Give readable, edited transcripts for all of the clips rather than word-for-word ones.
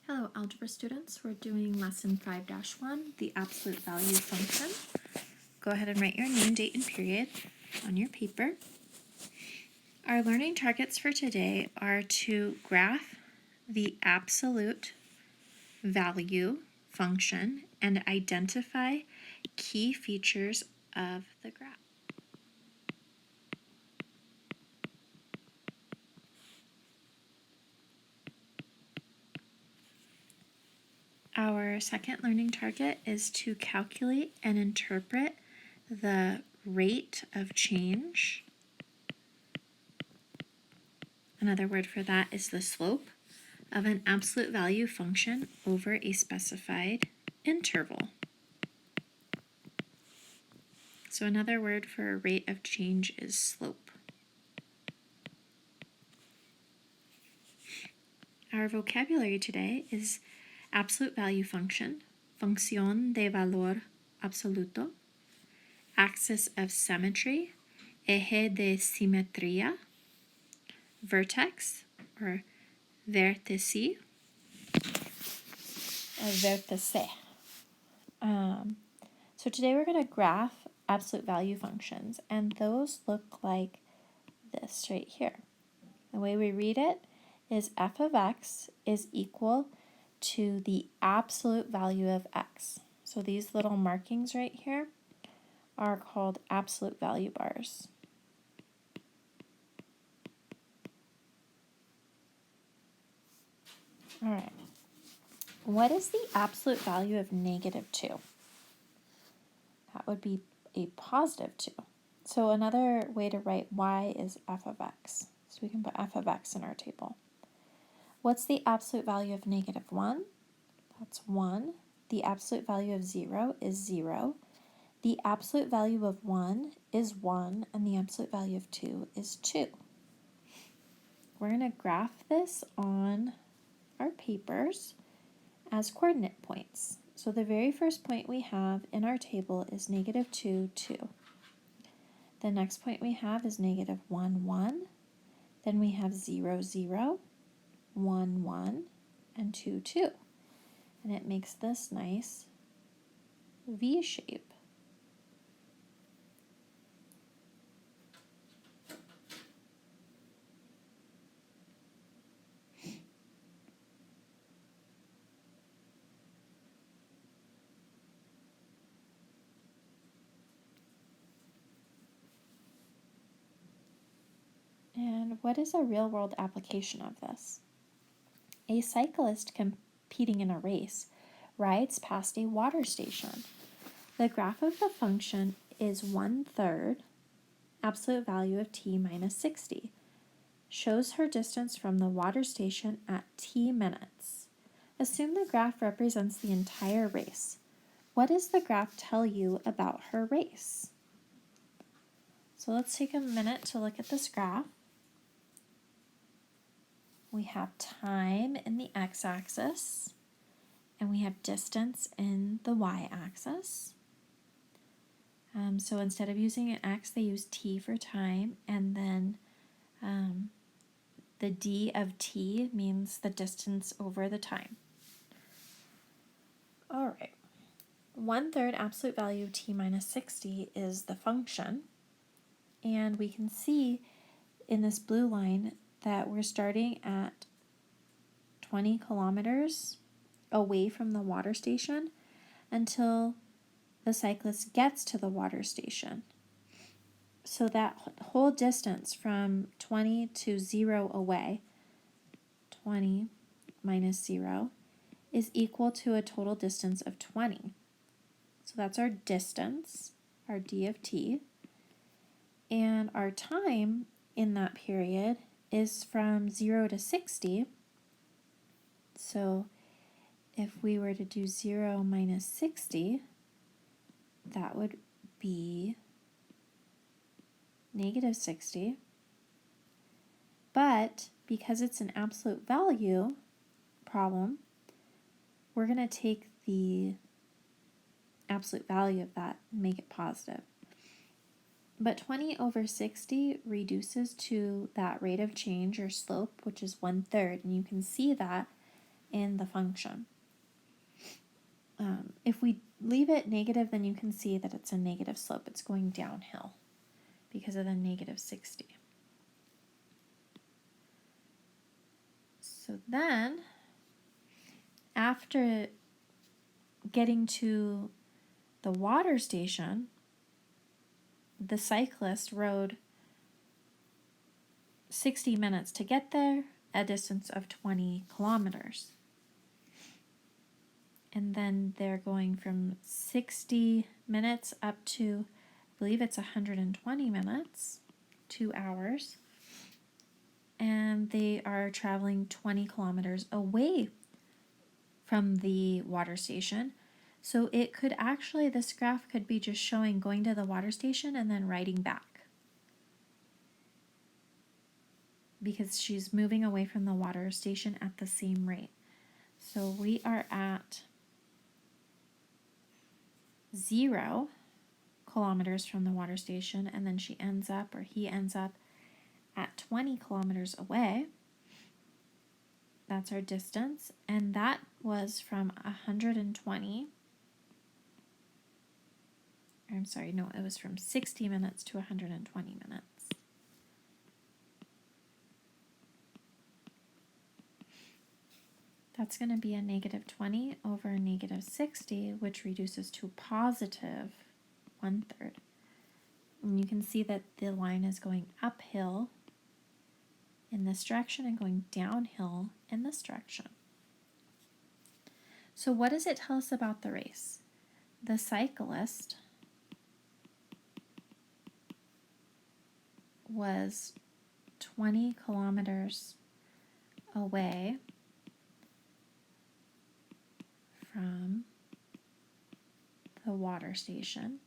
Hello, algebra students. We're doing lesson 5-1, the absolute value function. Go ahead and write your name, date, and period on your paper. Our learning targets for today are to graph the absolute value function and identify key features of the graph. Our second learning target is to calculate and interpret the rate of change. Another word for that is the slope of an absolute value function over a specified interval. So another word for a rate of change is slope. Our vocabulary today is absolute value function, función de valor absoluto, axis of symmetry, eje de simetría, vertex or vértice, vértice. So today we're going to graph absolute value functions, and those look like this right here. The way we read it is f of x is equal to the absolute value of x. So these little markings right here are called absolute value bars. All right. What is the absolute value of -2? That would be a +2. So another way to write y is f of x. So we can put f of x in our table. What's the absolute value of -1? That's 1. The absolute value of 0 is 0. The absolute value of 1 is 1, and the absolute value of 2 is 2. We're going to graph this on our papers as coordinate points. So the very first point we have in our table is -2, 2. The next point we have is -1, 1. Then we have 0, 0, 1, 1, and 2, 2. And it makes this nice V shape. And what is a real-world application of this? A cyclist competing in a race rides past a water station. The graph of the function is 1/3 absolute value of t minus 60. Shows her distance from the water station at t minutes. Assume the graph represents the entire race. What does the graph tell you about her race? So let's take a minute to look at this graph. We have time in the x-axis, and we have distance in the y-axis. So instead of using an x, they use t for time, and then the d of t means the distance over the time. All right. 1/3 absolute value of t minus 60 is the function, and we can see in this blue line that we're starting at 20 kilometers away from the water station until the cyclist gets to the water station. So that whole distance from 20 to 0 away, 20 minus 0, is equal to a total distance of 20. So that's our distance, our d of t. And our time in that period is from 0 to 60. So if we were to do 0 minus 60, that would be -60. But because it's an absolute value problem, we're going to take the absolute value of that and make it positive. But 20 over 60 reduces to that rate of change or slope, which is 1/3. And you can see that in the function. If we leave it negative, then you can see that it's a negative slope. It's going downhill because of the negative 60. So then, after getting to the water station, the cyclist rode 60 minutes to get there, a distance of 20 kilometers. And then they're going from 60 minutes up to, I believe it's 120 minutes, 2 hours. And they are traveling 20 kilometers away from the water station. So it could actually, this graph could be just showing going to the water station and then riding back, because she's moving away from the water station at the same rate. So we are at 0 kilometers from the water station, and then she ends up, or he ends up, at 20 kilometers away. That's our distance, and that was from 120. I'm sorry, no, it was from 60 minutes to 120 minutes. That's going to be a negative 20 over negative 60, which reduces to positive 1/3. And you can see that the line is going uphill in this direction and going downhill in this direction. So what does it tell us about the race? The cyclist was 20 kilometers away from the water station,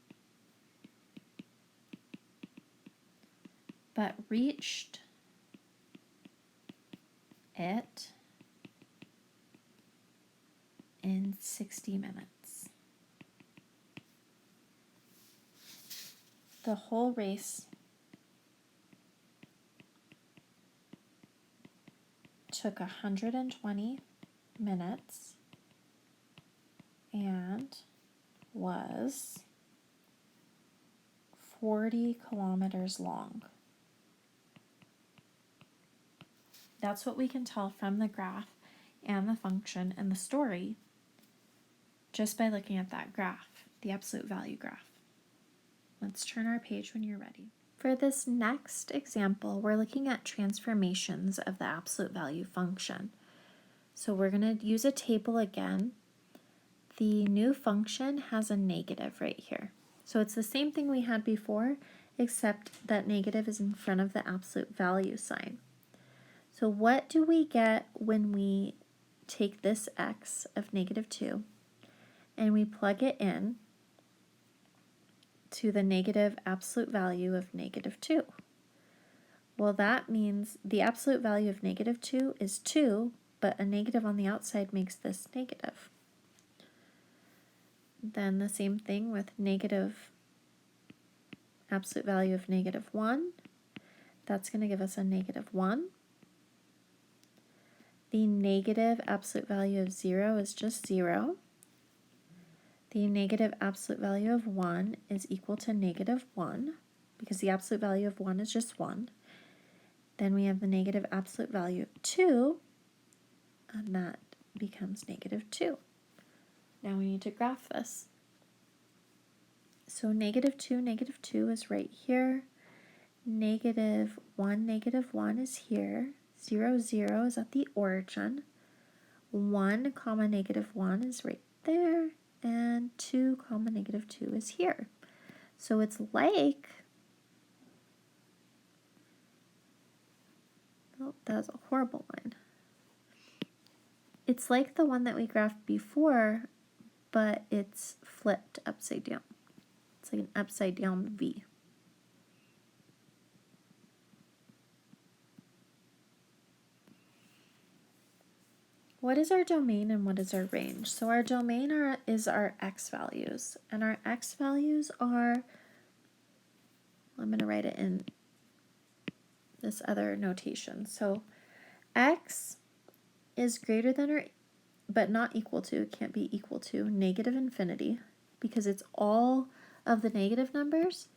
but reached it in 60 minutes. The whole race took 120 minutes and was 40 kilometers long. That's what we can tell from the graph and the function and the story just by looking at that graph, the absolute value graph. Let's turn our page when you're ready. For this next example, we're looking at transformations of the absolute value function. So we're going to use a table again. The new function has a negative right here. So it's the same thing we had before, except that negative is in front of the absolute value sign. So what do we get when we take this x of negative 2 and we plug it in to the negative absolute value of negative 2? Well, that means the absolute value of negative 2 is 2, but a negative on the outside makes this negative. Then the same thing with negative absolute value of negative 1. That's going to give us a negative 1. The negative absolute value of 0 is just 0. The negative absolute value of 1 is equal to negative 1, because the absolute value of 1 is just 1. Then we have the negative absolute value of 2, and that becomes negative 2. Now we need to graph this. So negative 2 is right here. Negative 1 is here. 0, 0 is at the origin. 1 comma negative 1 is right there. And 2 comma negative 2 is here. So it's like, oh, that was a horrible line. It's like the one that we graphed before, but it's flipped upside down. It's like an upside down V. What is our domain and what is our range? So our domain is our x values, and our x values are, I'm going to write it in this other notation. So x is greater than or but not equal to, it can't be equal to, negative infinity, because it's all of the negative numbers,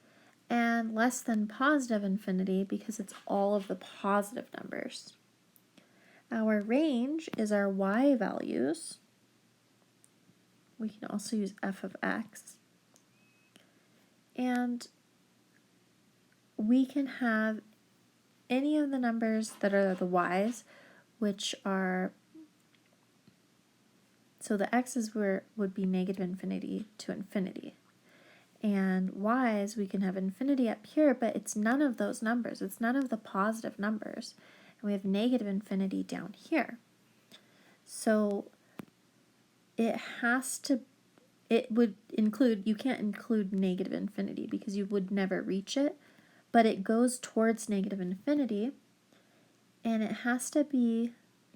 and less than positive infinity, because it's all of the positive numbers. Our range is our y values. We can also use f of x. And we can have any of the numbers that are the y's, which are, so the x's would be negative infinity to infinity. And y's, we can have infinity up here, but it's none of those numbers. It's none of the positive numbers. And we have negative infinity down here. So it would include, you can't include negative infinity because you would never reach it, but it goes towards negative infinity, and it has to be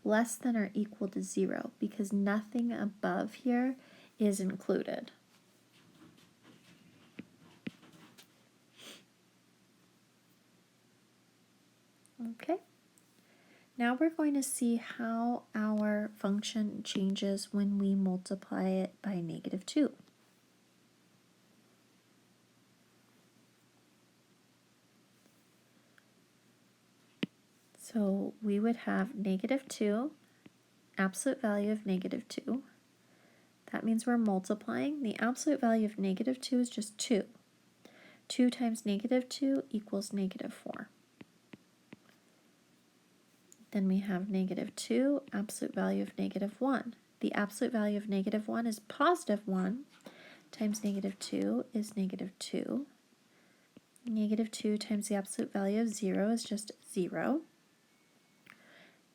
less than or equal to 0 because nothing above here is included. Okay. Now we're going to see how our function changes when we multiply it by negative 2. So we would have negative 2, absolute value of negative 2. That means we're multiplying. The absolute value of negative 2 is just 2. 2 times negative 2 equals negative 4. Then we have negative 2, absolute value of negative 1. The absolute value of negative 1 is positive 1 times negative 2 is negative 2. Negative 2 times the absolute value of 0 is just 0.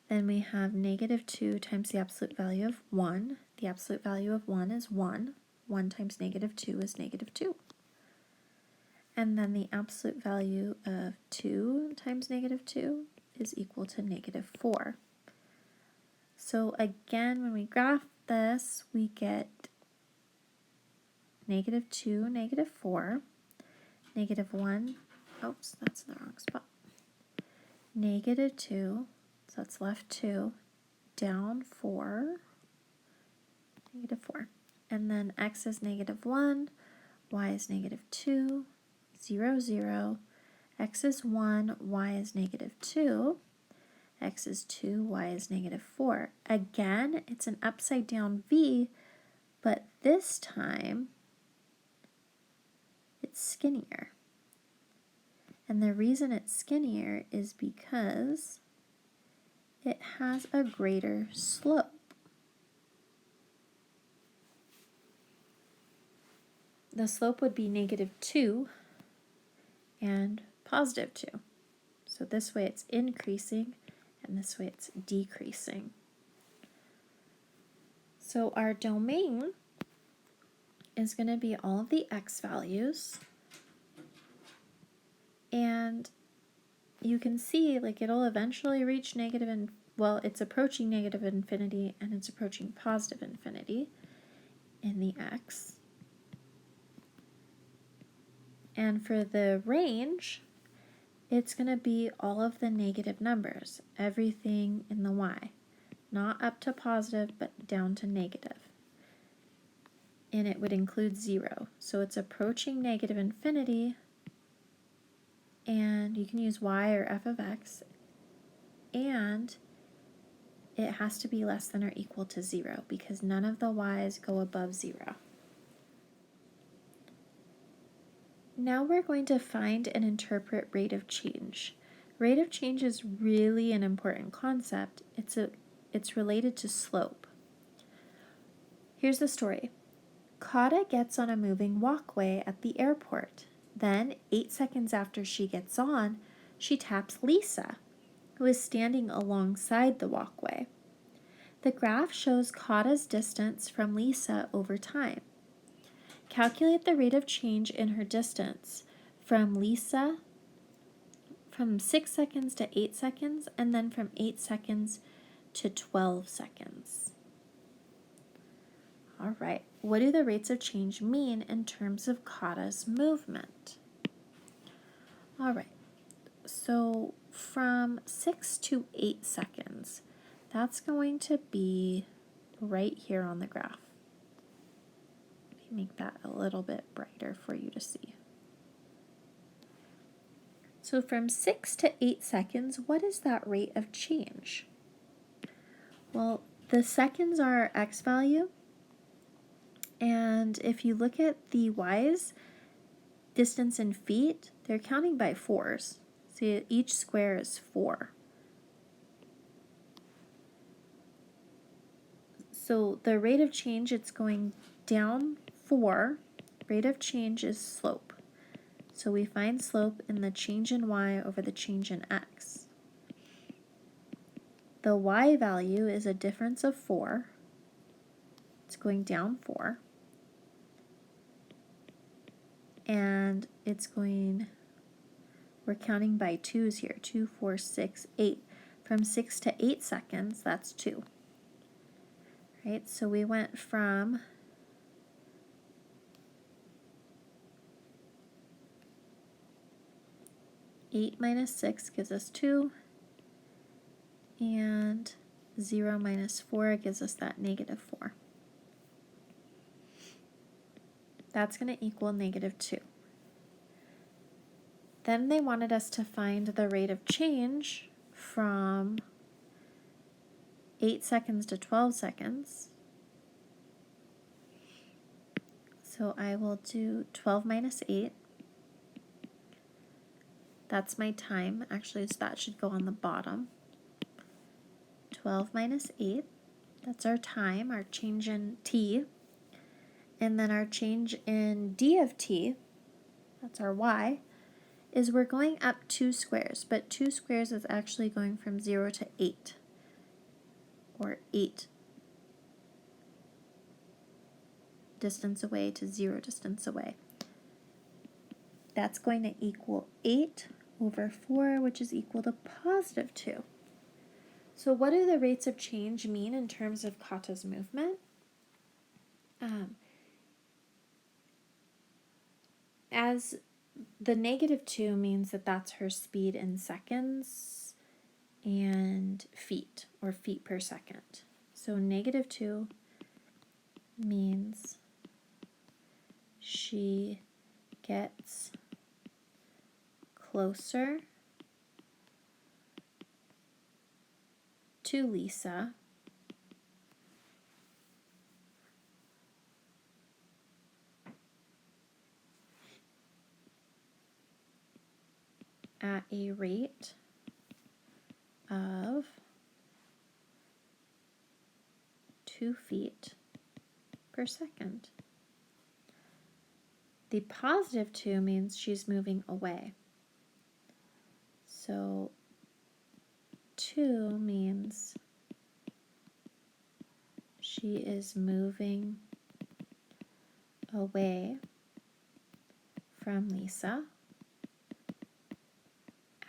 Then we have negative 2 times the absolute value of 1. The absolute value of 1 is 1. 1 times negative 2 is negative 2. And then the absolute value of 2 times negative 2 is equal to negative 4. So again, when we graph this, we get negative 2, negative 4, negative 1, oops, that's in the wrong spot, negative 2, so that's left 2, down 4, negative 4. And then x is negative 1, y is negative 2, 0, 0, x is 1, y is negative 2, x is 2, y is negative 4. Again, it's an upside down v, but this time it's skinnier. And the reason it's skinnier is because it has a greater slope. The slope would be negative 2 and positive 2. So this way it's increasing, and this way it's decreasing. So our domain is going to be all of the x values. And you can see, like, it'll eventually reach negative, and well, it's approaching negative infinity, and it's approaching positive infinity in the x. And for the range, it's going to be all of the negative numbers, everything in the y, not up to positive, but down to negative. And it would include 0. So it's approaching negative infinity, and you can use y or f of x, and it has to be less than or equal to 0 because none of the y's go above 0. Now we're going to find and interpret rate of change. Rate of change is really an important concept. It's related to slope. Here's the story. Kata gets on a moving walkway at the airport. Then, 8 seconds after she gets on, she taps Lisa, who is standing alongside the walkway. The graph shows Kata's distance from Lisa over time. Calculate the rate of change in her distance from Lisa from 6 seconds to 8 seconds, and then from 8 seconds to 12 seconds. All right, what do the rates of change mean in terms of Kata's movement? All right, so from 6 to 8 seconds, that's going to be right here on the graph. Let me make that a little bit brighter for you to see. So from 6 to 8 seconds, what is that rate of change? Well, the seconds are our x value, and if you look at the y's, distance in feet, they're counting by 4s. See, each square is 4. So the rate of change, it's going down 4. Rate of change is slope. So we find slope in the change in y over the change in x. The y value is a difference of 4. It's going down 4. And it's going, we're counting by 2's here, 2, 4, 6, 8. From 6 to 8 seconds, that's 2. Right, so we went from eight minus 6 gives us 2, and 0 minus 4 gives us that negative 4. That's going to equal negative 2. Then they wanted us to find the rate of change from 8 seconds to 12 seconds. So I will do 12 minus 8. That's my time. Actually, so that should go on the bottom. 12 minus 8. That's our time, our change in t. And then our change in d of t, that's our y, is we're going up 2 squares. But 2 squares is actually going from 0 to 8. Or 8 distance away to 0 distance away. That's going to equal 8 over 4, which is equal to positive 2. So what do the rates of change mean in terms of Kata's movement? As the negative 2 means that that's her speed in seconds and feet, or feet per second. So negative 2 means she gets closer to Lisa at a rate of 2 feet per second. The positive 2 means she's moving away. So 2 means she is moving away from Lisa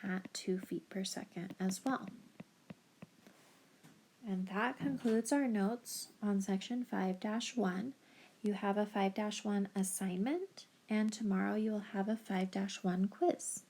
at 2 feet per second as well. And that concludes our notes on section 5-1. You have a 5-1 assignment, and tomorrow you will have a 5-1 quiz.